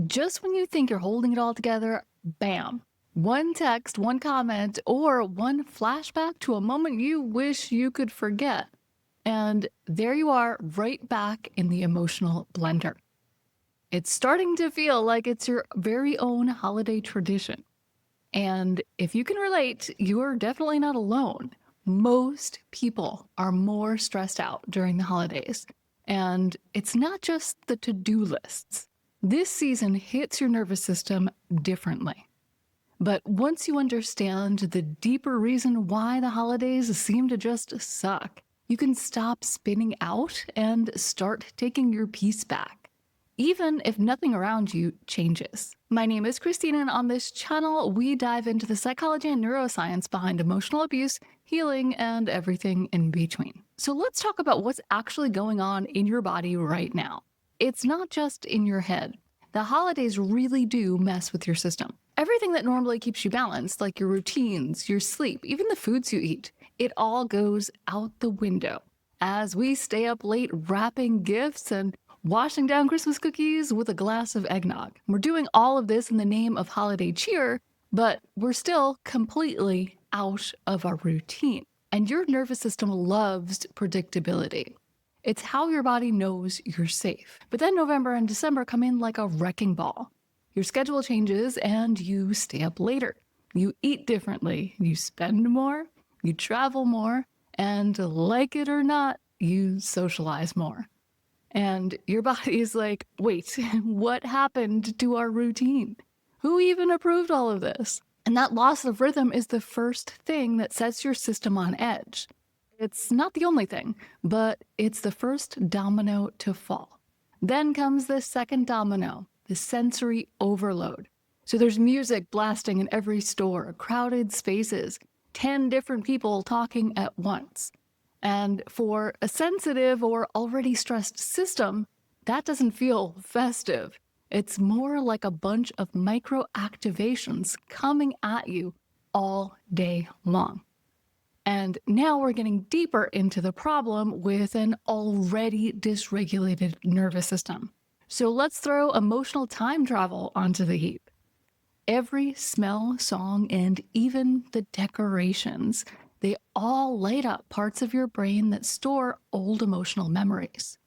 Just when you think you're holding it all together, bam. One text, one comment, or one flashback to a moment you wish you could forget. And there you are, right back in the emotional blender. It's starting to feel like it's your very own holiday tradition. And if you can relate, you're definitely not alone. Most people are more stressed out during the holidays. And it's not just the to-do lists. This season hits your nervous system differently. But once you understand the deeper reason why the holidays seem to just suck, you can stop spinning out and start taking your peace back, even if nothing around you changes. My name is Christina, and on this channel, we dive into the psychology and neuroscience behind emotional abuse, healing, and everything in between. So let's talk about what's actually going on in your body right now. It's not just in your head. The holidays really do mess with your system. Everything that normally keeps you balanced, like your routines, your sleep, even the foods you eat, it all goes out the window as we stay up late wrapping gifts and washing down Christmas cookies with a glass of eggnog. We're doing all of this in the name of holiday cheer, but we're still completely out of our routine. And your nervous system loves predictability. It's how your body knows you're safe. But then November and December come in like a wrecking ball. Your schedule changes and you stay up later. You eat differently, you spend more, you travel more, and like it or not, you socialize more. And your body is like, wait, what happened to our routine? Who even approved all of this? And that loss of rhythm is the first thing that sets your system on edge. It's not the only thing, but it's the first domino to fall. Then comes the second domino, the sensory overload. So there's music blasting in every store, crowded spaces, 10 different people talking at once. And for a sensitive or already stressed system, that doesn't feel festive. It's more like a bunch of micro activations coming at you all day long. And now we're getting deeper into the problem with an already dysregulated nervous system. So let's throw emotional time travel onto the heap. Every smell, song, and even the decorations, they all light up parts of your brain that store old emotional memories.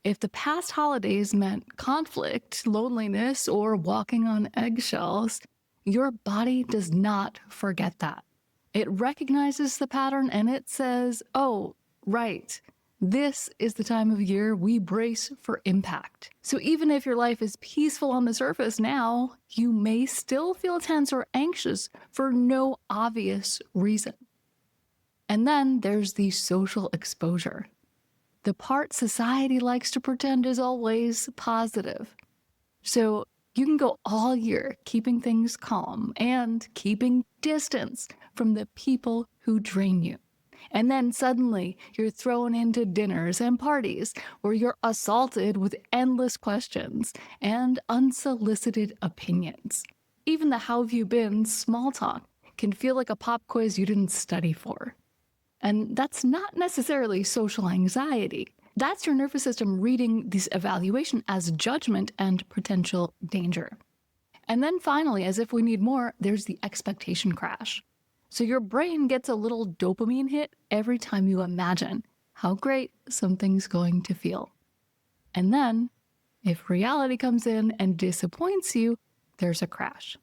If the past holidays meant conflict, loneliness, or walking on eggshells, your body does not forget that. It recognizes the pattern and it says, oh, right, this is the time of year we brace for impact. So even if your life is peaceful on the surface now, you may still feel tense or anxious for no obvious reason. And then there's the social exposure. The part society likes to pretend is always positive. So you can go all year keeping things calm and keeping distance from the people who drain you. And then suddenly you're thrown into dinners and parties where you're assaulted with endless questions and unsolicited opinions. Even the how have you been small talk can feel like a pop quiz you didn't study for. And that's not necessarily social anxiety. That's your nervous system reading this evaluation as judgment and potential danger. And then finally, as if we need more, there's the expectation crash. So your brain gets a little dopamine hit every time you imagine how great something's going to feel. And then, if reality comes in and disappoints you, there's a crash.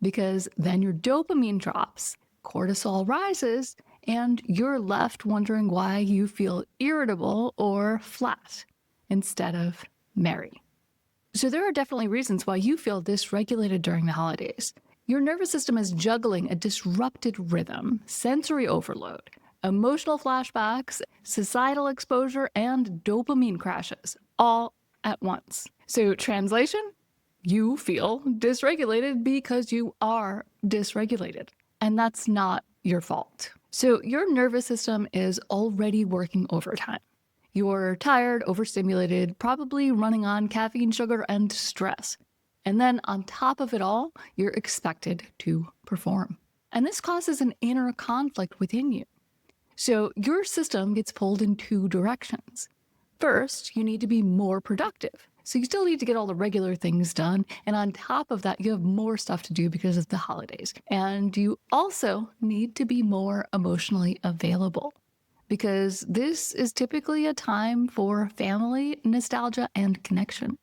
Because then your dopamine drops, cortisol rises, and you're left wondering why you feel irritable or flat instead of merry. So there are definitely reasons why you feel dysregulated during the holidays. Your nervous system is juggling a disrupted rhythm, sensory overload, emotional flashbacks, societal exposure, and dopamine crashes, all at once. So translation? You feel dysregulated because you are dysregulated. And that's not your fault. So your nervous system is already working overtime. You're tired, overstimulated, probably running on caffeine, sugar, and stress. And then on top of it all, you're expected to perform. And this causes an inner conflict within you. So your system gets pulled in two directions. First, you need to be more productive. So you still need to get all the regular things done. And on top of that, you have more stuff to do because of the holidays. And you also need to be more emotionally available because this is typically a time for family, nostalgia, and connection.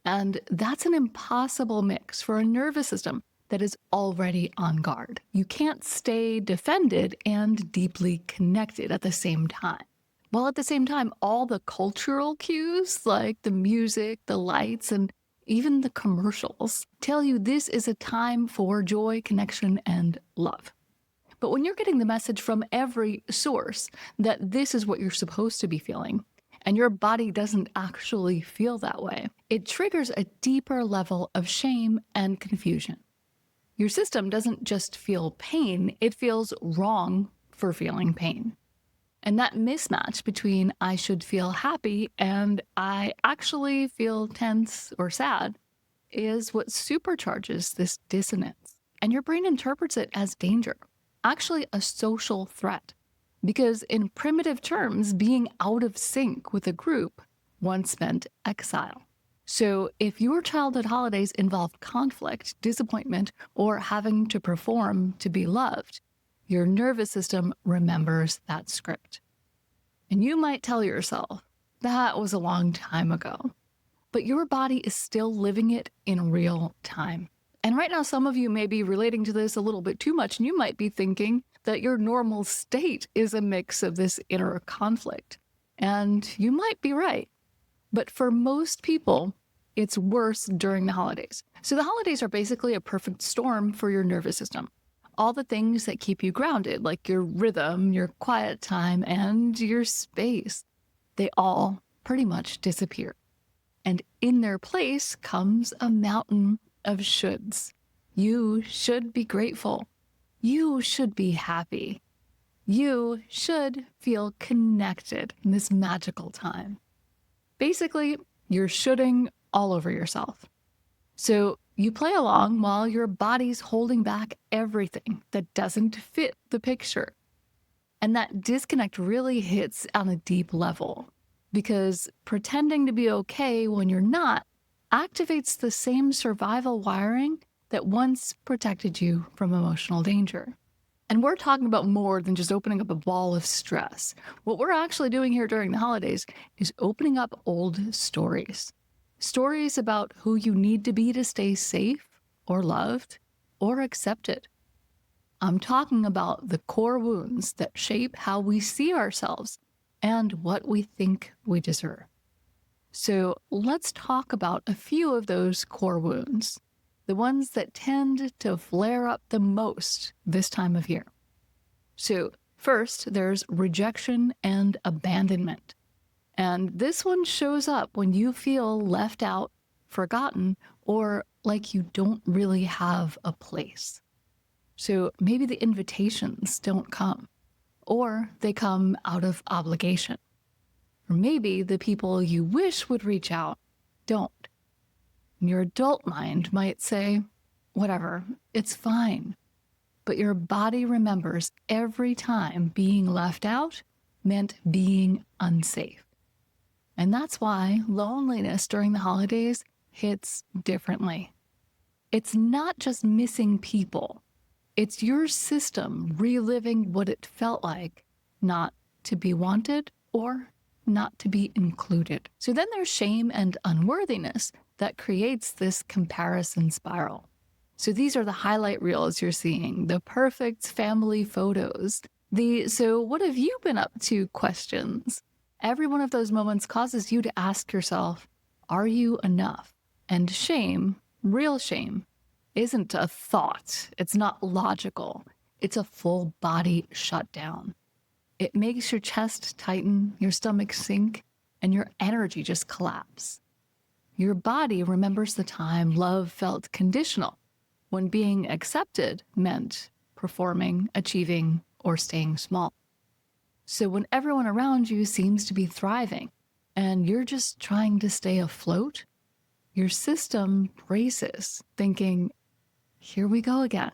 And that's an impossible mix for a nervous system that is already on guard. You can't stay defended and deeply connected at the same time. While at the same time, all the cultural cues, like the music, the lights, and even the commercials, tell you this is a time for joy, connection, and love. But when you're getting the message from every source that this is what you're supposed to be feeling, and your body doesn't actually feel that way, it triggers a deeper level of shame and confusion. Your system doesn't just feel pain, it feels wrong for feeling pain. And that mismatch between I should feel happy and I actually feel tense or sad is what supercharges this dissonance. And your brain interprets it as danger, actually a social threat. Because in primitive terms, being out of sync with a group once meant exile. So if your childhood holidays involved conflict, disappointment, or having to perform to be loved, your nervous system remembers that script. And you might tell yourself, that was a long time ago. But your body is still living it in real time. And right now, some of you may be relating to this a little bit too much, and you might be thinking that your normal state is a mix of this inner conflict. And you might be right. But for most people, it's worse during the holidays. So the holidays are basically a perfect storm for your nervous system. All the things that keep you grounded, like your rhythm, your quiet time, and your space, they all pretty much disappear. And in their place comes a mountain of shoulds. You should be grateful. You should be happy. You should feel connected in this magical time. Basically, you're shoulding all over yourself. So you play along while your body's holding back everything that doesn't fit the picture. And that disconnect really hits on a deep level because pretending to be okay when you're not activates the same survival wiring that once protected you from emotional danger. And we're talking about more than just opening up a ball of stress. What we're actually doing here during the holidays is opening up old stories. Stories about who you need to be to stay safe or loved or accepted. I'm talking about the core wounds that shape how we see ourselves and what we think we deserve. So let's talk about a few of those core wounds, the ones that tend to flare up the most this time of year. So first, there's rejection and abandonment. And this one shows up when you feel left out, forgotten, or like you don't really have a place. So maybe the invitations don't come, or they come out of obligation. Or maybe the people you wish would reach out don't. And your adult mind might say, whatever, it's fine. But your body remembers every time being left out meant being unsafe. And that's why loneliness during the holidays hits differently. It's not just missing people. It's your system reliving what it felt like not to be wanted or not to be included. So then there's shame and unworthiness that creates this comparison spiral. So these are the highlight reels you're seeing, the perfect family photos, the "so what have you been up to" questions. Every one of those moments causes you to ask yourself, are you enough? And shame, real shame, isn't a thought. It's not logical. It's a full body shutdown. It makes your chest tighten, your stomach sink, and your energy just collapse. Your body remembers the time love felt conditional, when being accepted meant performing, achieving, or staying small. So when everyone around you seems to be thriving, and you're just trying to stay afloat, your system braces, thinking, here we go again,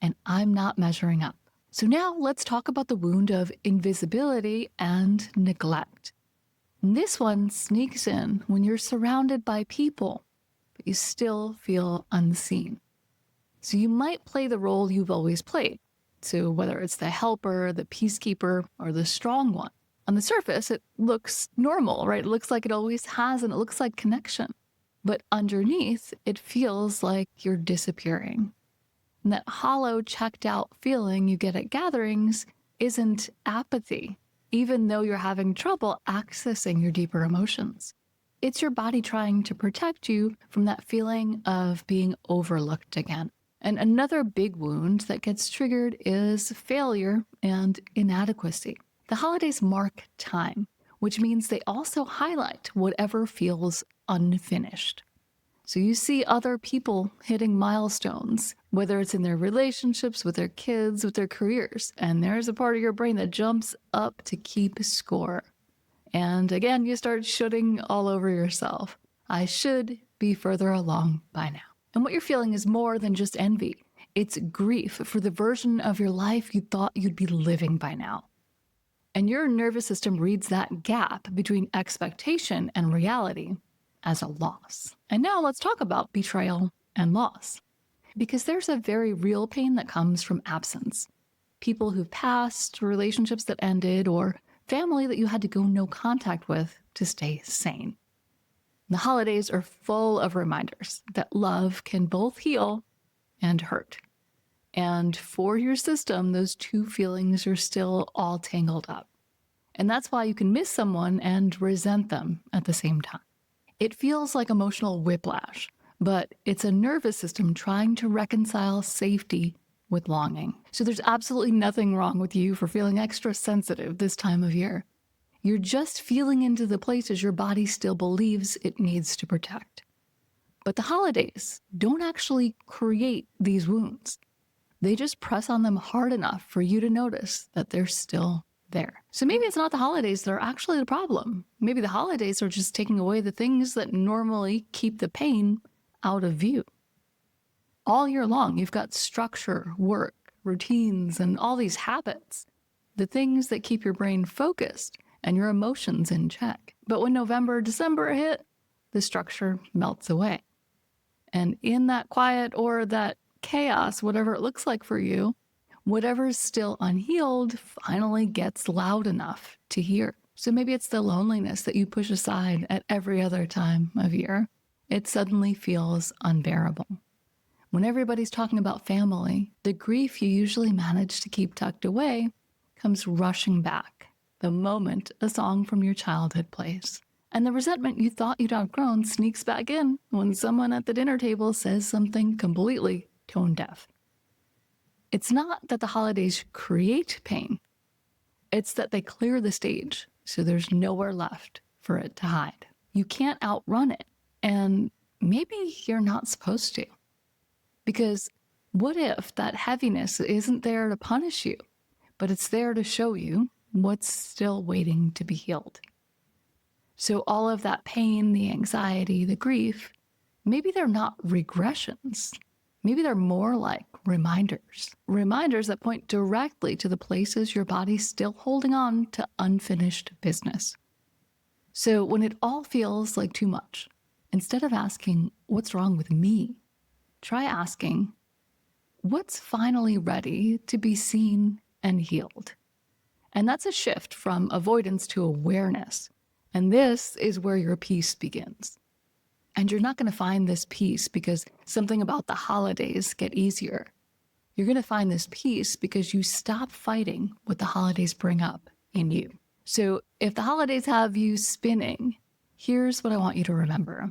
and I'm not measuring up. So now let's talk about the wound of invisibility and neglect. And this one sneaks in when you're surrounded by people, but you still feel unseen. So you might play the role you've always played. So whether it's the helper, the peacekeeper, or the strong one. On the surface, it looks normal, right? It looks like it always has, and it looks like connection. But underneath, it feels like you're disappearing. And that hollow, checked out feeling you get at gatherings isn't apathy, even though you're having trouble accessing your deeper emotions. It's your body trying to protect you from that feeling of being overlooked again. And another big wound that gets triggered is failure and inadequacy. The holidays mark time, which means they also highlight whatever feels unfinished. So you see other people hitting milestones, whether it's in their relationships, with their kids, with their careers, and there's a part of your brain that jumps up to keep score. And again, you start shooting all over yourself. I should be further along by now. And what you're feeling is more than just envy. It's grief for the version of your life you thought you'd be living by now. And your nervous system reads that gap between expectation and reality as a loss. And now let's talk about betrayal and loss. Because there's a very real pain that comes from absence. People who've passed, relationships that ended, or family that you had to go no contact with to stay sane. The holidays are full of reminders that love can both heal and hurt. And for your system, those two feelings are still all tangled up. And that's why you can miss someone and resent them at the same time. It feels like emotional whiplash, but it's a nervous system trying to reconcile safety with longing. So there's absolutely nothing wrong with you for feeling extra sensitive this time of year. You're just feeling into the places your body still believes it needs to protect. But the holidays don't actually create these wounds. They just press on them hard enough for you to notice that they're still there. So maybe it's not the holidays that are actually the problem. Maybe the holidays are just taking away the things that normally keep the pain out of view. All year long, you've got structure, work, routines, and all these habits, the things that keep your brain focused and your emotions in check. But when November, December hit, the structure melts away. And in that quiet or that chaos, whatever it looks like for you, whatever's still unhealed finally gets loud enough to hear. So maybe it's the loneliness that you push aside at every other time of year. It suddenly feels unbearable. When everybody's talking about family, the grief you usually manage to keep tucked away comes rushing back the moment a song from your childhood plays. And the resentment you thought you'd outgrown sneaks back in when someone at the dinner table says something completely tone deaf. It's not that the holidays create pain. It's that they clear the stage so there's nowhere left for it to hide. You can't outrun it, and maybe you're not supposed to. Because what if that heaviness isn't there to punish you, but it's there to show you what's still waiting to be healed? So all of that pain, the anxiety, the grief, maybe they're not regressions. Maybe they're more like reminders. Reminders that point directly to the places your body's still holding on to unfinished business. So when it all feels like too much, instead of asking, what's wrong with me? Try asking, what's finally ready to be seen and healed? And that's a shift from avoidance to awareness. And this is where your peace begins. And you're not going to find this peace because something about the holidays get easier. You're going to find this peace because you stop fighting what the holidays bring up in you. So if the holidays have you spinning, here's what I want you to remember.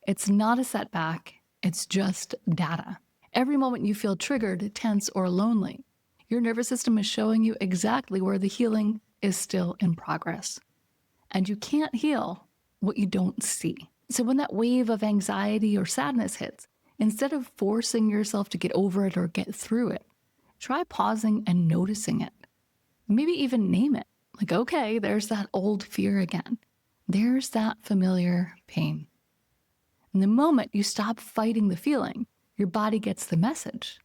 It's not a setback. It's just data. Every moment you feel triggered, tense, or lonely, your nervous system is showing you exactly where the healing is still in progress. And you can't heal what you don't see. So when that wave of anxiety or sadness hits, instead of forcing yourself to get over it or get through it, try pausing and noticing it. Maybe even name it. Like, okay, there's that old fear again. There's that familiar pain. And the moment you stop fighting the feeling, your body gets the message.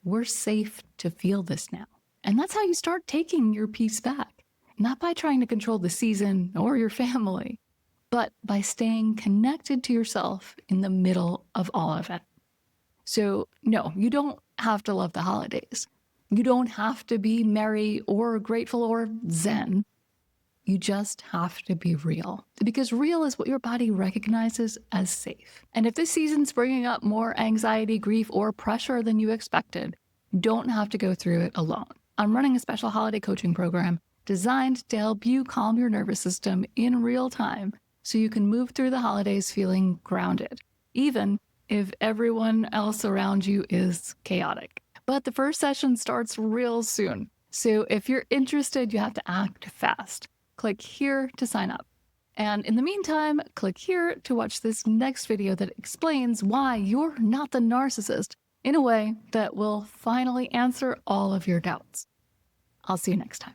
We're safe to feel this now. And that's how you start taking your peace back. not by trying to control the season or your family, but by staying connected to yourself in the middle of all of it. So, no, you don't have to love the holidays. You don't have to be merry or grateful or zen. You just have to be real, because real is what your body recognizes as safe. And if this season's bringing up more anxiety, grief, or pressure than you expected, you don't have to go through it alone. I'm running a special holiday coaching program designed to help you calm your nervous system in real time so you can move through the holidays feeling grounded, even if everyone else around you is chaotic. But the first session starts real soon. So if you're interested, you have to act fast. Click here to sign up. And in the meantime, click here to watch this next video that explains why you're not the narcissist in a way that will finally answer all of your doubts. I'll see you next time.